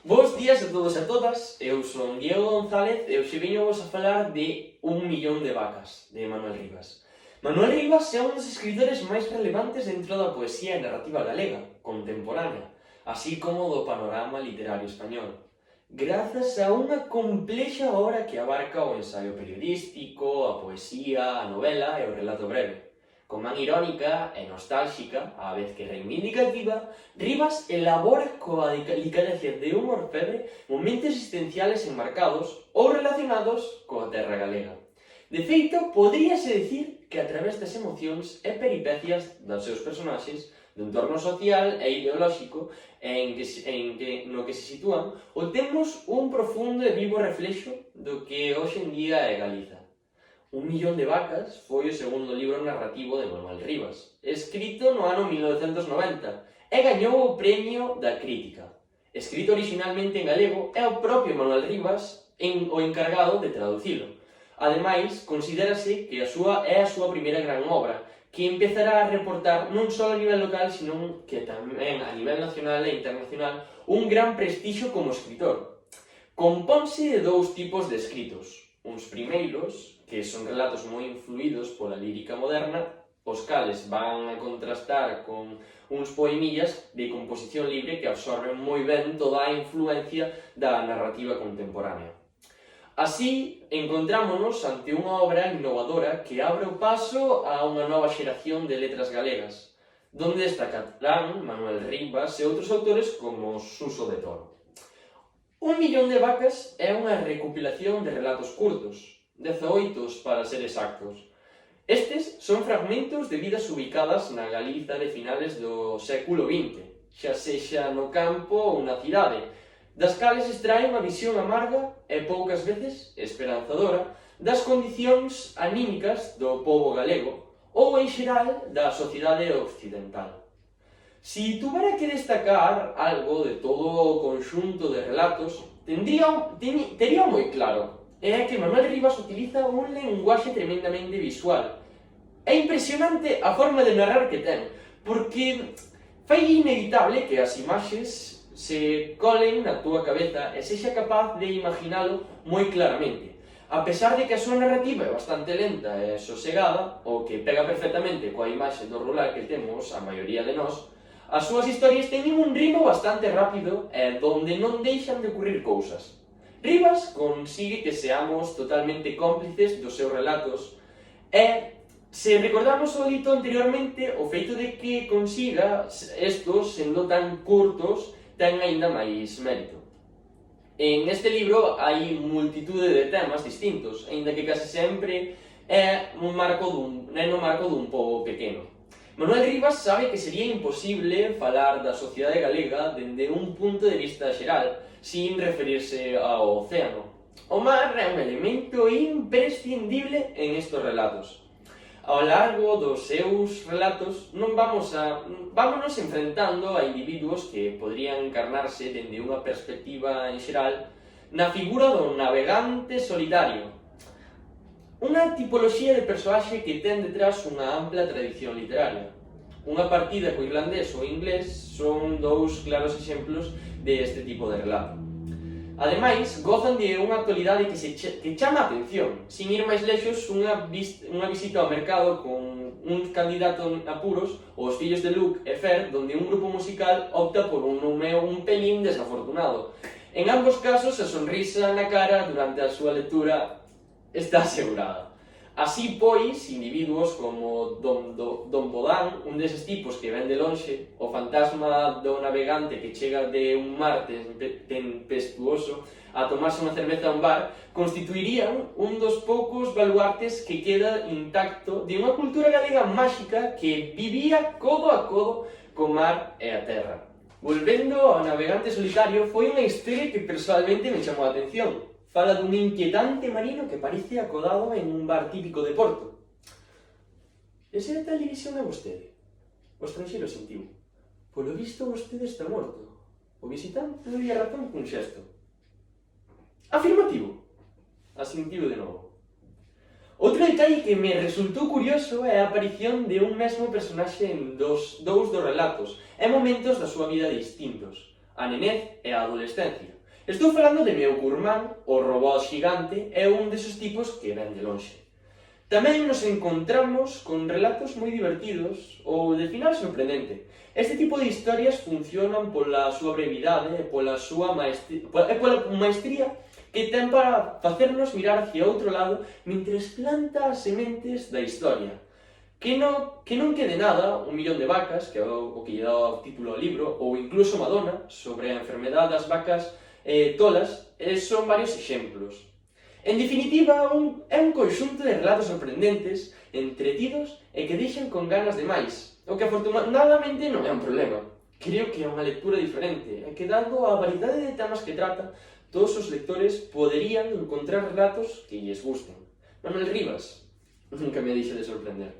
Bos días a todos e a todas, eu son Diego González e hoxe viño vos a falar de Un millón de vacas, de Manuel Rivas. Manuel Rivas é un dos escritores máis relevantes dentro da poesía e narrativa galega, contemporánea, así como do panorama literario español, grazas a unha complexa obra que abarca o ensaio periodístico, a poesía, a novela e o relato breve. Con man irónica e nostálxica, á vez que reivindicativa, Rivas elabora coa delicadeza de un orfebre momentos existenciales enmarcados ou relacionados coa terra galega. De feito, podríase dicir que a través das emocións e peripecias dos seus personaxes, do entorno social e ideolóxico no que se sitúan, obtemos un profundo e vivo reflexo do que hoxe en día é Galiza. Un millón de vacas foi o segundo libro narrativo de Manuel Rivas, escrito no ano 1990, e gañou o Premio da Crítica. Escrito originalmente en galego, é o propio Manuel Rivas o encargado de traducilo. Ademais, considérase que é a súa primeira gran obra, que empezará a reportar non só a nivel local, sino que tamén a nivel nacional e internacional un gran prestixio como escritor. Compónse de dous tipos de escritos. Uns primeiros, que son relatos moi influídos pola lírica moderna, os cales van a contrastar con uns poemillas de composición libre que absorben moi ben toda a influencia da narrativa contemporánea. Así, encontrámonos ante unha obra innovadora que abre o paso a unha nova xeración de letras galegas, donde destacarán Manuel Rivas e outros autores como Suso de Toro. Un millón de vacas é unha recopilación de relatos curtos, 18 para ser exactos. Estes son fragmentos de vidas ubicadas na Galiza de finales do século XX, xa sexa no campo ou na cidade, das cales extrae unha visión amarga e poucas veces esperanzadora das condicións anímicas do pobo galego ou, en xeral, da sociedade occidental. Si tuvera que destacar algo de todo o conxunto de relatos, tería moi claro, é que Manuel Rivas utiliza un lenguaxe tremendamente visual. É impresionante a forma de narrar que ten, porque fai inevitable que as imaxes se colen na túa cabeza e sexa capaz de imaginalo moi claramente. A pesar de que a súa narrativa é bastante lenta e sosegada, o que pega perfectamente coa imaxe do rural que temos a maioría de nós, as súas historias teñen un ritmo bastante rápido e donde non deixan de ocurrir cousas. Rivas consigue que seamos totalmente cómplices dos seus relatos e, se recordamos o dito anteriormente, o feito de que consiga estos, sendo tan curtos, ten aínda máis mérito. En este libro hai multitude de temas distintos, aínda que case sempre é no marco dun pobo pequeno. Manuel Rivas sabe que sería imposible falar da sociedade galega dende un punto de vista xeral, sin referirse ao océano. O mar é un elemento imprescindible en estes relatos. Ao largo dos seus relatos vámonos enfrentando a individuos que podrían encarnarse dende unha perspectiva en xeral na figura do navegante solitario, unha tipoloxía de persoaxe que ten detrás unha ampla tradición literaria. Unha partida co irlandés ou inglés son dous claros exemplos deste tipo de relato. Ademais, gozan de unha actualidade que chama a atención. Sin ir máis lexos, unha visita ao mercado con un candidato en apuros, os fillos de Luke e Fer, donde un grupo musical opta por un numeo un pelín desafortunado. En ambos casos, a sonrisa na cara durante a súa lectura está asegurada. Así, pois, individuos como Don Bodán, un deses tipos que ven de lonxe, o fantasma do navegante que chega de un mar tempestuoso a tomarse unha cerveza a un bar, constituirían un dos poucos baluartes que queda intacto de unha cultura galega máxica que vivía codo a codo co mar e a terra. Volvendo ao navegante solitario, foi unha historia que personalmente me chamou a atención. Fala dun inquietante marino que parece acodado en un bar típico de Porto. Ese de tal división é vostede? O estranxeiro sentiu. Polo visto vostede está morto. O visitante doi a razón cun xesto. Afirmativo. Asentiu de novo. Outro detalle que me resultou curioso é a aparición de un mesmo personaxe en dous dos relatos e momentos da súa vida distintos. a nenez e a adolescencia. Estou falando de meu curmán, o robot xigante, é un desos tipos que ven de lonxe. Tamén nos encontramos con relatos moi divertidos ou de final sorprendente. Este tipo de historias funcionan pola súa brevidade e pola maestría que ten para facernos mirar hacia outro lado mentres planta as sementes da historia. Que non quede nada, 1.000.000 de vacas, que é o que lle dá o título ao libro, ou incluso Madonna, sobre a enfermedade das vacas tolas, son varios exemplos. En definitiva, é un conxunto de relatos sorprendentes, entretidos e que deixan con ganas de máis, o que afortunadamente non é un problema. Creo que é unha lectura diferente, e que dado a variedade de temas que trata, todos os lectores poderían encontrar relatos que lles gusten. Manuel Rivas nunca me deixa de sorprender.